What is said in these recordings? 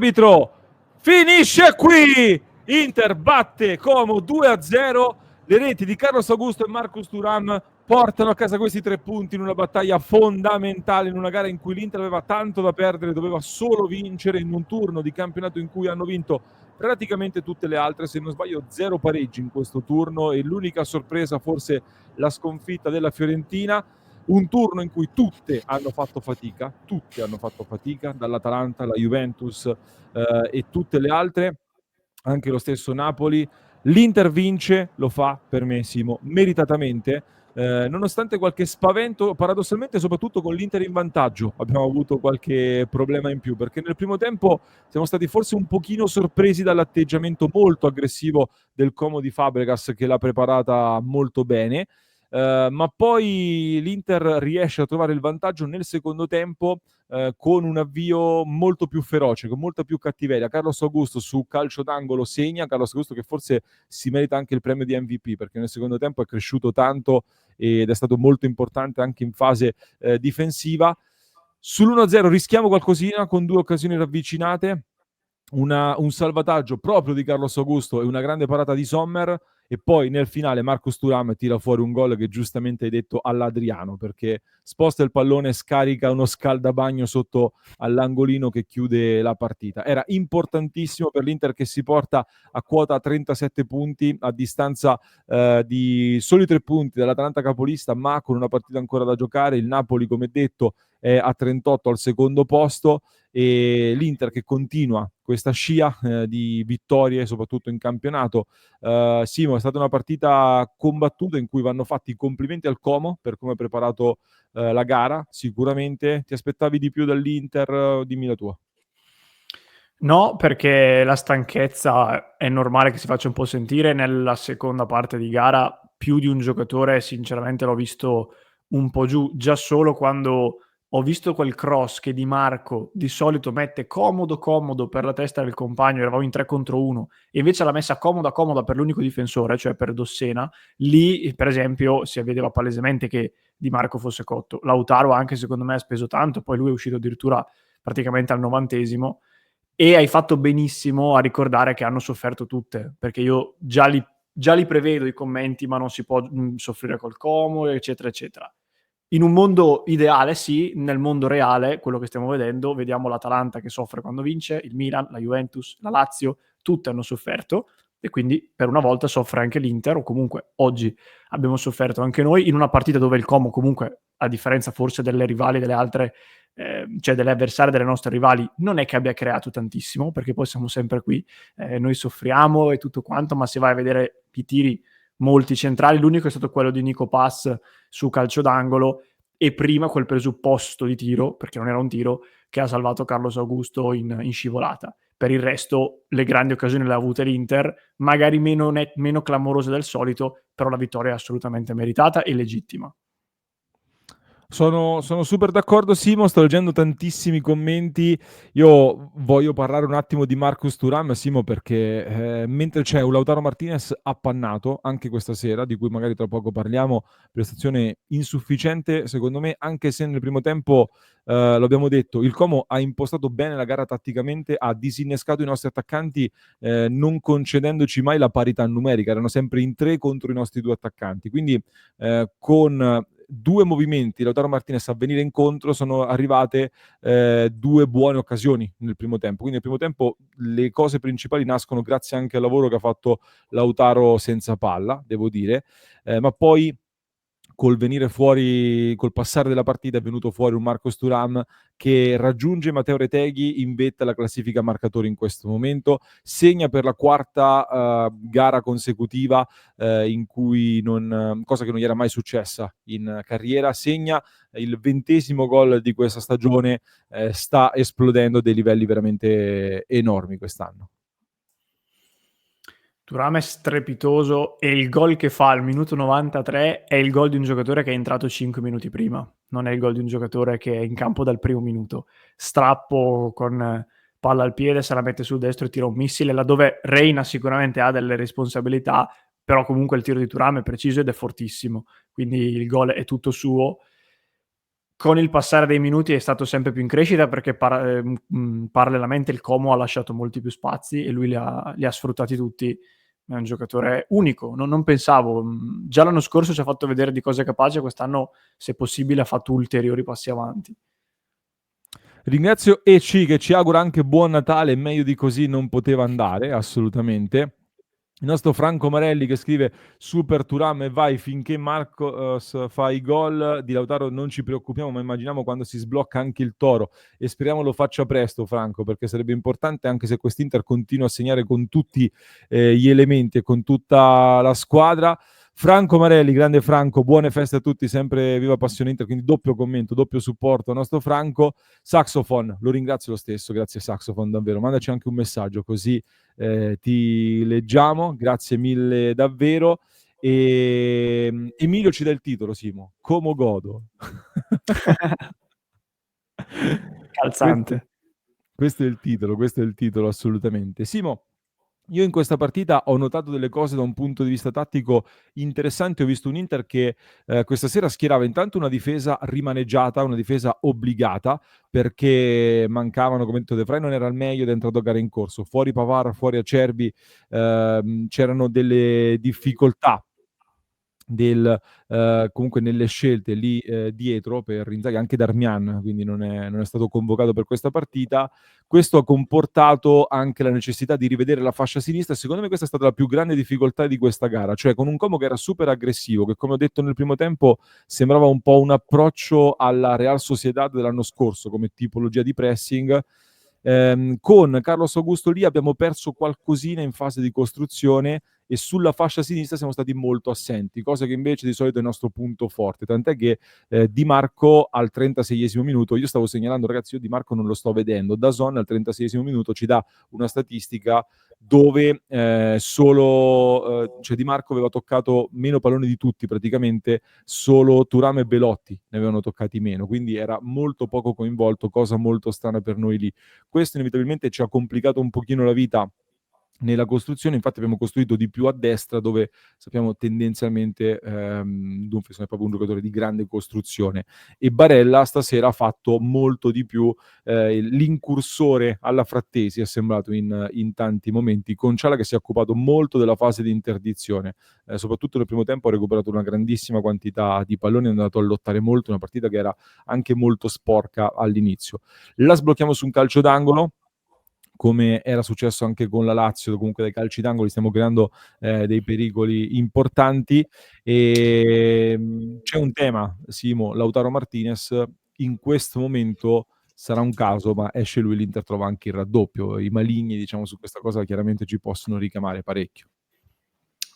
Arbitro finisce qui. Inter batte Como 2-0. Le reti di Carlos Augusto e Marcus Thuram portano a casa questi 3 punti in una battaglia fondamentale, in una gara in cui l'Inter aveva tanto da perdere, doveva solo vincere, in un turno di campionato in cui hanno vinto praticamente tutte le altre, se non sbaglio 0 pareggi in questo turno, e l'unica sorpresa forse la sconfitta della Fiorentina. Un turno in cui tutte hanno fatto fatica, dall'Atalanta alla Juventus e tutte le altre, anche lo stesso Napoli. L'Inter vince, lo fa per me, Simo, meritatamente, nonostante qualche spavento, paradossalmente soprattutto con l'Inter in vantaggio abbiamo avuto qualche problema in più, perché nel primo tempo siamo stati forse un pochino sorpresi dall'atteggiamento molto aggressivo del Como di Fabregas, che l'ha preparata molto bene. Ma poi l'Inter riesce a trovare il vantaggio nel secondo tempo con un avvio molto più feroce, con molta più cattiveria. Carlos Augusto su calcio d'angolo segna, Carlos Augusto che forse si merita anche il premio di MVP, perché nel secondo tempo è cresciuto tanto ed è stato molto importante anche in fase difensiva. Sull'1-0 rischiamo qualcosina con 2 occasioni ravvicinate, un salvataggio proprio di Carlos Augusto e una grande parata di Sommer, e poi nel finale Marcus Thuram tira fuori un gol che giustamente hai detto all'Adriano, perché sposta il pallone, scarica uno scaldabagno sotto all'angolino che chiude la partita. Era importantissimo per l'Inter, che si porta a quota 37 punti, a distanza di soli 3 punti dall'Atalanta capolista, ma con una partita ancora da giocare. Il Napoli, come detto, è a 38 al secondo posto, e l'Inter che continua questa scia di vittorie soprattutto in campionato. Simo, è stata una partita combattuta in cui vanno fatti i complimenti al Como per come ha preparato la gara. Sicuramente ti aspettavi di più dall'Inter? Dimmi la tua. No, perché la stanchezza è normale che si faccia un po' sentire. Nella seconda parte di gara più di un giocatore sinceramente l'ho visto un po' giù, già solo quando ho visto quel cross che Di Marco di solito mette comodo per la testa del compagno, eravamo in 3 contro 1, e invece l'ha messa comoda per l'unico difensore, cioè per Dossena. Lì, per esempio, si vedeva palesemente che Di Marco fosse cotto. Lautaro anche secondo me ha speso tanto, poi lui è uscito addirittura praticamente al 90esimo. E hai fatto benissimo a ricordare che hanno sofferto tutte, perché io già li prevedo i commenti, ma non si può soffrire col Como, eccetera, eccetera. In un mondo ideale sì, nel mondo reale, quello che stiamo vedendo, vediamo l'Atalanta che soffre quando vince, il Milan, la Juventus, la Lazio, tutte hanno sofferto, e quindi per una volta soffre anche l'Inter, o comunque oggi abbiamo sofferto anche noi, in una partita dove il Como comunque, a differenza forse delle rivali delle altre, cioè delle avversarie delle nostre rivali, non è che abbia creato tantissimo, perché poi siamo sempre qui, noi soffriamo e tutto quanto, ma se vai a vedere i tiri molti centrali, l'unico è stato quello di Nico Pass su calcio d'angolo, e prima quel presupposto di tiro, perché non era un tiro, che ha salvato Carlos Augusto in scivolata. Per il resto le grandi occasioni le ha avute l'Inter, magari meno clamorose del solito, però la vittoria è assolutamente meritata e legittima. Sono super d'accordo, Simo. Sto leggendo tantissimi commenti. Io voglio parlare un attimo di Marcus Thuram, Simo, perché mentre c'è un Lautaro Martinez appannato anche questa sera, di cui magari tra poco parliamo, prestazione insufficiente secondo me, anche se nel primo tempo, lo abbiamo detto, il Como ha impostato bene la gara tatticamente, ha disinnescato i nostri attaccanti, non concedendoci mai la parità numerica, erano sempre in 3 contro i nostri 2 attaccanti, quindi con 2 movimenti Lautaro Martinez a venire incontro sono arrivate 2 buone occasioni nel primo tempo. Quindi nel primo tempo le cose principali nascono grazie anche al lavoro che ha fatto Lautaro senza palla, devo dire, ma poi col venire fuori, col passare della partita è venuto fuori un Marcos Thuram che raggiunge Matteo Retegui in vetta alla classifica marcatori in questo momento, segna per la 4ª gara consecutiva in cui cosa che non gli era mai successa in carriera, segna il 20° gol di questa stagione, sta esplodendo dei livelli veramente enormi quest'anno. Thuram è strepitoso, e il gol che fa al minuto 93 è il gol di un giocatore che è entrato 5 minuti prima, non è il gol di un giocatore che è in campo dal primo minuto. Strappo con palla al piede, se la mette sul destro e tira un missile, laddove Reina sicuramente ha delle responsabilità, però comunque il tiro di Thuram è preciso ed è fortissimo, quindi il gol è tutto suo. con il passare dei minuti è stato sempre più in crescita, perché parallelamente il Como ha lasciato molti più spazi e lui li ha sfruttati tutti. È un giocatore unico, non pensavo. Già l'anno scorso ci ha fatto vedere di cosa è capace, quest'anno, se possibile, ha fatto ulteriori passi avanti. Ringrazio EC che ci augura anche buon Natale, meglio di così non poteva andare, assolutamente. Il nostro Franco Marelli che scrive: Super Thuram e vai finché Marcos fa i gol di Lautaro non ci preoccupiamo, ma immaginiamo quando si sblocca anche il Toro, e speriamo lo faccia presto, Franco, perché sarebbe importante, anche se quest'Inter continua a segnare con tutti gli elementi e con tutta la squadra. Franco Marelli, grande Franco, buone feste a tutti, sempre viva Passione Inter, quindi doppio commento, doppio supporto al nostro Franco. Saxophone, lo ringrazio lo stesso, grazie Saxophone davvero, mandaci anche un messaggio così ti leggiamo, grazie mille davvero. E Emilio ci dà il titolo, Simo, Como godo. questo, Calzante. questo è il titolo assolutamente. Simo, io in questa partita ho notato delle cose da un punto di vista tattico interessanti. Ho visto un Inter che questa sera schierava intanto una difesa rimaneggiata, una difesa obbligata, perché mancavano, come detto, De Vrij non era al meglio ed è entrato a gara in corso. Fuori Pavard, fuori Acerbi, c'erano delle difficoltà comunque nelle scelte lì dietro per Inzaghi, anche Darmian, quindi non è stato convocato per questa partita. Questo ha comportato anche la necessità di rivedere la fascia sinistra, e secondo me questa è stata la più grande difficoltà di questa gara, cioè con un Como che era super aggressivo, che come ho detto nel primo tempo sembrava un po' un approccio alla Real Sociedad dell'anno scorso come tipologia di pressing. Con Carlos Augusto lì abbiamo perso qualcosina in fase di costruzione, e sulla fascia sinistra siamo stati molto assenti, cosa che invece di solito è il nostro punto forte, tant'è che Di Marco al 36esimo minuto, io stavo segnalando, ragazzi, io Di Marco non lo sto vedendo, DAZN al 36esimo minuto ci dà una statistica dove cioè Di Marco aveva toccato meno palloni di tutti praticamente, solo Thuram e Belotti ne avevano toccati meno, quindi era molto poco coinvolto, cosa molto strana per noi lì. Questo inevitabilmente ci ha complicato un pochino la vita nella costruzione, infatti abbiamo costruito di più a destra, dove sappiamo tendenzialmente Dumfries è proprio un giocatore di grande costruzione, e Barella stasera ha fatto molto di più l'incursore alla Frattesi, è sembrato in tanti momenti, con Ciala che si è occupato molto della fase di interdizione, soprattutto nel primo tempo ha recuperato una grandissima quantità di palloni, è andato a lottare molto, una partita che era anche molto sporca all'inizio. La sblocchiamo su un calcio d'angolo, come era successo anche con la Lazio, comunque dai calci d'angolo stiamo creando dei pericoli importanti. E c'è un tema, Simo, Lautaro Martinez in questo momento sarà un caso, ma esce lui, l'Inter trova anche il raddoppio. I maligni, diciamo, su questa cosa chiaramente ci possono ricamare parecchio.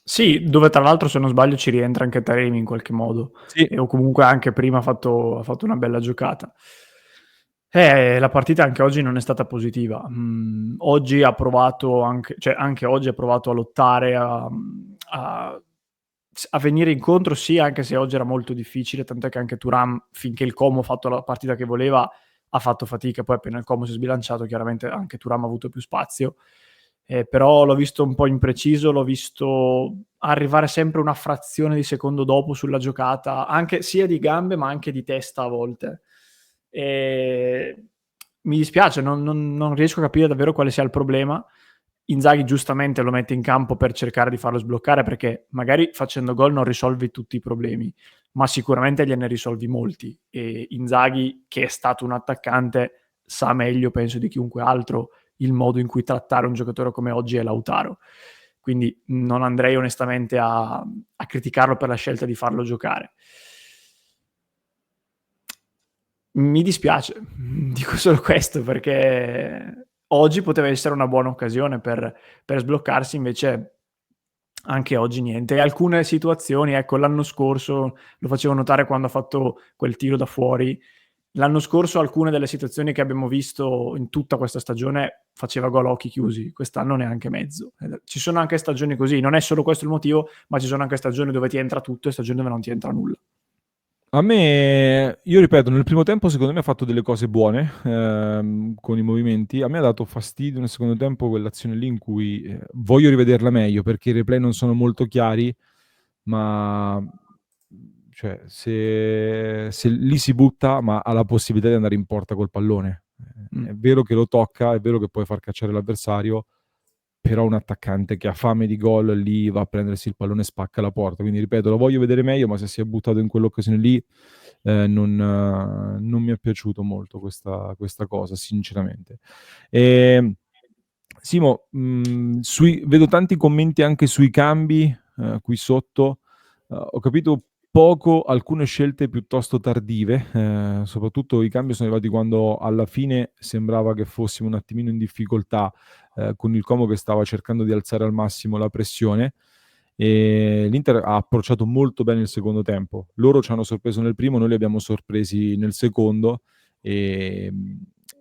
Sì, dove tra l'altro, se non sbaglio, ci rientra anche Taremi in qualche modo, Sì, o comunque anche prima ha fatto una bella giocata. La partita anche oggi non è stata positiva. Oggi ha provato anche oggi ha provato a lottare, a venire incontro, sì, anche se oggi era molto difficile, tant'è che anche Thuram, finché il Como ha fatto la partita che voleva, ha fatto fatica. Poi appena il Como si è sbilanciato, chiaramente anche Thuram ha avuto più spazio. Però l'ho visto un po' impreciso, l'ho visto arrivare sempre una frazione di secondo dopo sulla giocata, anche sia di gambe ma anche di testa a volte. Mi dispiace, non riesco a capire davvero quale sia il problema. Inzaghi giustamente lo mette in campo per cercare di farlo sbloccare, perché magari facendo gol non risolvi tutti i problemi, ma sicuramente gliene risolvi molti. E Inzaghi, che è stato un attaccante, sa meglio, penso, di chiunque altro il modo in cui trattare un giocatore come oggi è Lautaro. Quindi non andrei onestamente a criticarlo per la scelta di farlo giocare. Mi dispiace, dico solo questo, perché oggi poteva essere una buona occasione per sbloccarsi, invece anche oggi niente. E alcune situazioni, ecco, l'anno scorso lo facevo notare quando ha fatto quel tiro da fuori. L'anno scorso alcune delle situazioni che abbiamo visto in tutta questa stagione faceva gol a occhi chiusi, quest'anno neanche mezzo. Ci sono anche stagioni così, non è solo questo il motivo, ma ci sono anche stagioni dove ti entra tutto e stagioni dove non ti entra nulla. a me, io ripeto, nel primo tempo secondo me ha fatto delle cose buone con i movimenti. A me ha dato fastidio nel secondo tempo quell'azione lì in cui voglio rivederla meglio perché i replay non sono molto chiari, ma cioè se lì si butta, ma ha la possibilità di andare in porta col pallone. È vero che lo tocca, è vero che puoi far cacciare l'avversario, però un attaccante che ha fame di gol lì va a prendersi il pallone e spacca la porta. Quindi ripeto, lo voglio vedere meglio, ma se si è buttato in quell'occasione lì non mi è piaciuto molto questa cosa, sinceramente. Simo, vedo tanti commenti anche sui cambi qui sotto. Ho capito poco alcune scelte piuttosto tardive, soprattutto i cambi sono arrivati quando alla fine sembrava che fossimo un attimino in difficoltà con il Como che stava cercando di alzare al massimo la pressione. E l'Inter ha approcciato molto bene il secondo tempo. Loro ci hanno sorpreso nel primo, noi li abbiamo sorpresi nel secondo e,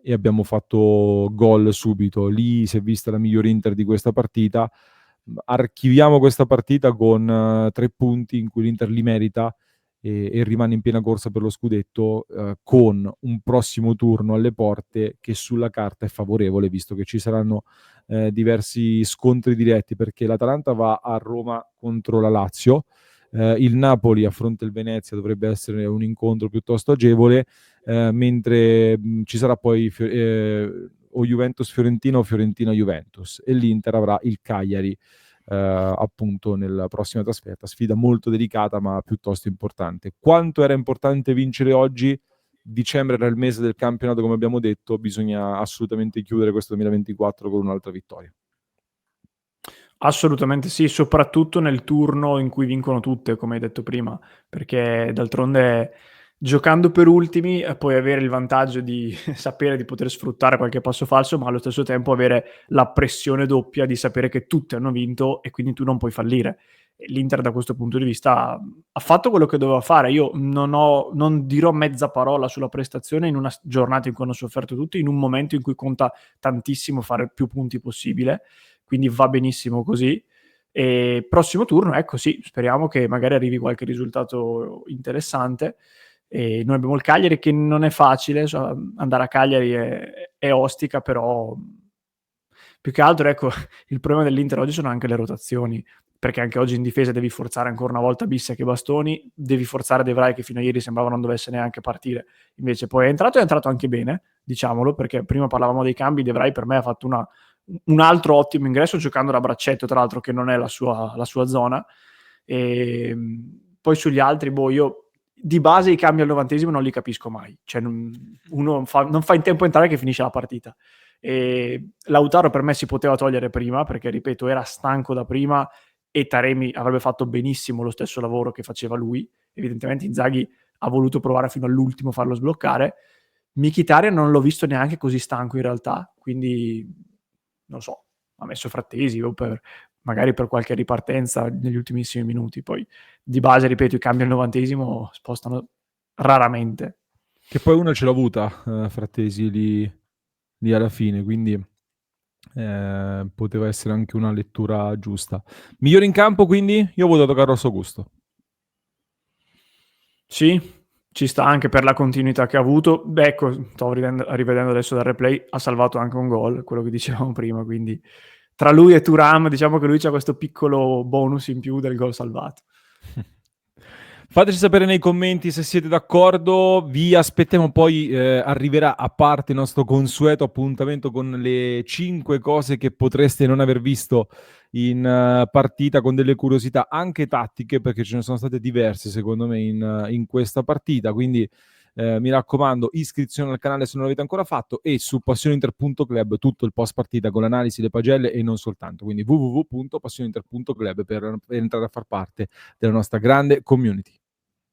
e abbiamo fatto gol subito. Lì si è vista la migliore Inter di questa partita. Archiviamo questa partita con 3 punti in cui l'Inter li merita e rimane in piena corsa per lo scudetto con un prossimo turno alle porte che sulla carta è favorevole, visto che ci saranno diversi scontri diretti, perché l'Atalanta va a Roma contro la Lazio, il Napoli affronta il Venezia, dovrebbe essere un incontro piuttosto agevole, mentre ci sarà poi o Juventus-Fiorentina o Fiorentina-Juventus, e l'Inter avrà il Cagliari appunto nella prossima trasferta. Sfida molto delicata ma piuttosto importante. Quanto era importante vincere oggi? Dicembre era il mese del campionato, come abbiamo detto, bisogna assolutamente chiudere questo 2024 con un'altra vittoria. Assolutamente sì, soprattutto nel turno in cui vincono tutte, come hai detto prima, perché d'altronde giocando per ultimi puoi avere il vantaggio di sapere di poter sfruttare qualche passo falso, ma allo stesso tempo avere la pressione doppia di sapere che tutti hanno vinto e quindi tu non puoi fallire. E l'Inter da questo punto di vista ha fatto quello che doveva fare. Io non dirò mezza parola sulla prestazione in una giornata in cui hanno sofferto tutti, in un momento in cui conta tantissimo fare più punti possibile, quindi va benissimo così. E prossimo turno, ecco sì, speriamo che magari arrivi qualche risultato interessante. E noi abbiamo il Cagliari che non è facile, cioè, andare a Cagliari è ostica, però più che altro ecco, il problema dell'Inter oggi sono anche le rotazioni, perché anche oggi in difesa devi forzare ancora una volta Bissek e Bastoni, devi forzare De Vrij che fino a ieri sembrava non dovesse neanche partire, invece poi è entrato anche bene, diciamolo, perché prima parlavamo dei cambi, De Vrij per me ha fatto un altro ottimo ingresso giocando da braccetto, tra l'altro che non è la sua zona. E poi sugli altri, io di base i cambi al 90esimo non li capisco mai, cioè uno non fa in tempo a entrare che finisce la partita. E Lautaro per me si poteva togliere prima perché, ripeto, era stanco da prima e Taremi avrebbe fatto benissimo lo stesso lavoro che faceva lui. Evidentemente Inzaghi ha voluto provare fino all'ultimo a farlo sbloccare. Mkhitaryan non l'ho visto neanche così stanco in realtà, quindi non so, ha messo Frattesi o magari per qualche ripartenza negli ultimissimi minuti. Poi di base, ripeto, i cambi al 90esimo spostano raramente. Che poi una ce l'ha avuta Frattesi lì alla fine, quindi poteva essere anche una lettura giusta. Migliore in campo, quindi io ho votato Carlos Augusto. Sì, ci sta anche per la continuità che ha avuto. Beh, ecco, stavo rivedendo adesso dal replay, ha salvato anche un gol, quello che dicevamo prima, quindi tra lui e Thuram diciamo che lui c'ha questo piccolo bonus in più del gol salvato. Fateci sapere nei commenti se siete d'accordo, vi aspettiamo, poi arriverà a parte il nostro consueto appuntamento con le 5 cose che potreste non aver visto in partita, con delle curiosità anche tattiche, perché ce ne sono state diverse secondo me in questa partita, quindi mi raccomando, iscrizione al canale se non l'avete ancora fatto, e su passioneinter.club tutto il post partita con l'analisi, le pagelle e non soltanto, quindi www.passioneinter.club per entrare a far parte della nostra grande community.